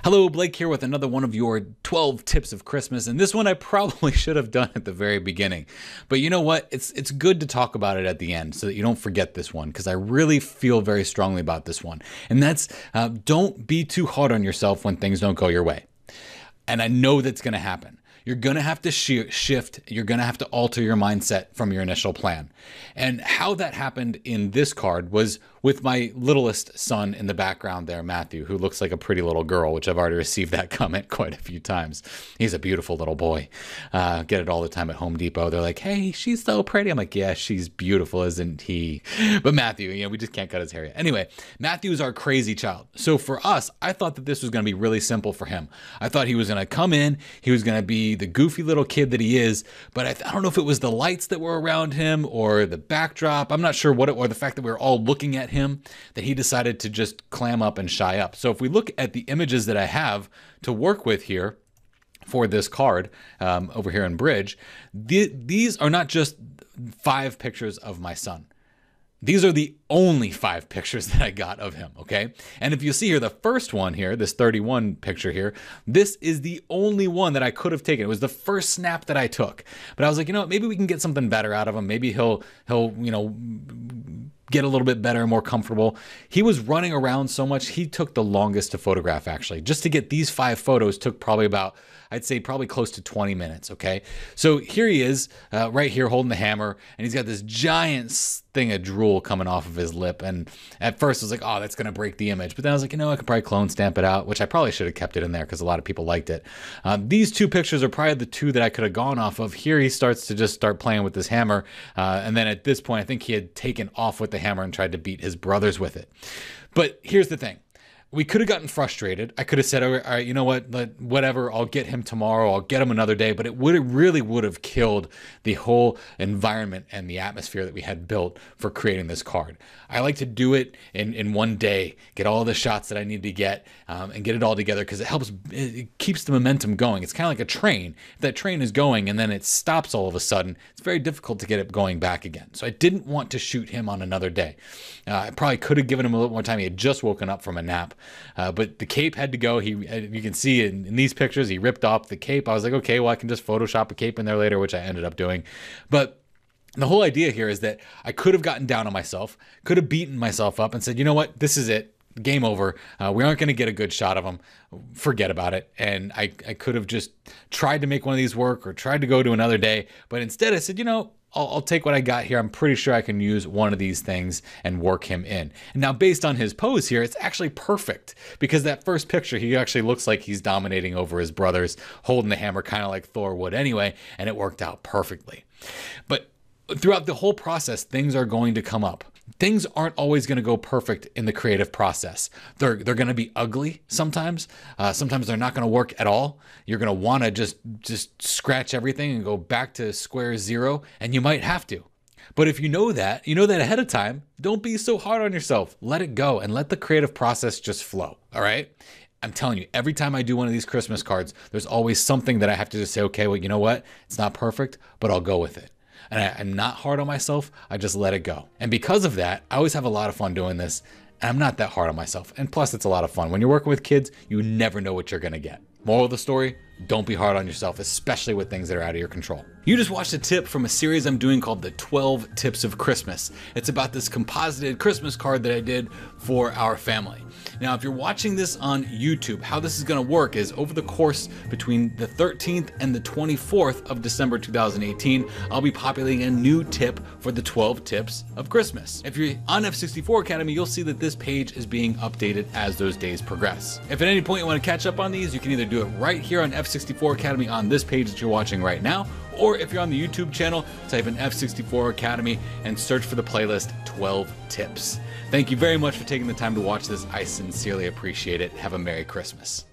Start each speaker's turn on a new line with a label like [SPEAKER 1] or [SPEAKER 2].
[SPEAKER 1] Hello, Blake here with another one of your 12 tips of Christmas, and this one I probably should have done at the very beginning. But you know what? It's good to talk about it at the end so that you don't forget this one, because I really feel very strongly about this one. And that's don't be too hard on yourself when things don't go your way. And I know that's going to happen. You're going to have to shift. You're going to have to alter your mindset from your initial plan. And how that happened in this card was with my littlest son in the background there, Matthew, who looks like a pretty little girl, which I've already received that comment quite a few times. He's a beautiful little boy. Get it all the time at Home Depot. They're like, hey, she's so pretty. I'm like, yeah, she's beautiful, isn't he? But Matthew, we just can't cut his hair yet. Anyway, Matthew is our crazy child. So for us, I thought that this was going to be really simple for him. I thought he was going to come in. He was going to be the goofy little kid that he is. But I don't know if it was the lights that were around him or the backdrop. I'm not sure what it was, the fact that we were all looking at him, that he decided to just clam up and shy up. So if we look at the images that I have to work with here for this card over here in Bridge, these are not just 5 pictures of my son. These are the only 5 pictures that I got of him, okay? And if you see here, the first one here, this 31 picture here, this is the only one that I could have taken. It was the first snap that I took. But I was like, you know what, maybe we can get something better out of him. Maybe he'll get a little bit better and more comfortable. He was running around so much, he took the longest to photograph, actually. Just to get these 5 photos took probably about, I'd say probably close to 20 minutes, okay? So here he is, right here holding the hammer, and he's got this giant thing of drool coming off of his lip. And at first I was like, oh, that's gonna break the image. But then I was like, I could probably clone stamp it out, which I probably should have kept it in there because a lot of people liked it. These 2 pictures are probably the 2 that I could have gone off of. Here he starts to just start playing with this hammer. And then at this point, I think he had taken off with the hammer and tried to beat his brothers with it. But here's the thing. We could have gotten frustrated. I could have said, all right, you know what, whatever, I'll get him tomorrow. I'll get him another day. But it really would have killed the whole environment and the atmosphere that we had built for creating this card. I like to do it in one day, get all the shots that I need to get and get it all together because it keeps the momentum going. It's kind of like a train. If that train is going and then it stops all of a sudden, it's very difficult to get it going back again. So I didn't want to shoot him on another day. I probably could have given him a little more time. He had just woken up from a nap. But the cape had to go. You can see in these pictures, he ripped off the cape. I was like, okay, well, I can just Photoshop a cape in there later, which I ended up doing. But the whole idea here is that I could have gotten down on myself, could have beaten myself up and said, you know what, this is it. Game over. We aren't going to get a good shot of him. Forget about it. And I could have just tried to make one of these work or tried to go to another day. But instead I said, I'll take what I got here. I'm pretty sure I can use one of these things and work him in. And now based on his pose here, it's actually perfect because that first picture, he actually looks like he's dominating over his brothers, holding the hammer kind of like Thor would anyway, and it worked out perfectly. But throughout the whole process, things are going to come up. Things aren't always going to go perfect in the creative process. They're going to be ugly sometimes. Sometimes they're not going to work at all. You're going to want to just scratch everything and go back to square zero, and you might have to. But if you know that ahead of time, don't be so hard on yourself. Let it go and let the creative process just flow, all right? I'm telling you, every time I do one of these Christmas cards, there's always something that I have to just say, okay, well, you know what? It's not perfect, but I'll go with it. And I'm not hard on myself. I just let it go. And because of that, I always have a lot of fun doing this. And I'm not that hard on myself. And plus, it's a lot of fun. When you're working with kids, you never know what you're going to get. Moral of the story, don't be hard on yourself, especially with things that are out of your control. You just watched a tip from a series I'm doing called the 12 Tips of Christmas. It's about this composited Christmas card that I did for our family. Now, if you're watching this on YouTube, how this is going to work is over the course between the 13th and the 24th of December 2018, I'll be populating a new tip for the 12 Tips of Christmas. If you're on F64 Academy, you'll see that this page is being updated as those days progress. If at any point you want to catch up on these, you can either do it right here on F64 Academy on this page that you're watching right now, or if you're on the YouTube channel, type in F64 Academy and search for the playlist 12 Tips. Thank you very much for taking the time to watch this. I sincerely appreciate it. Have a Merry Christmas.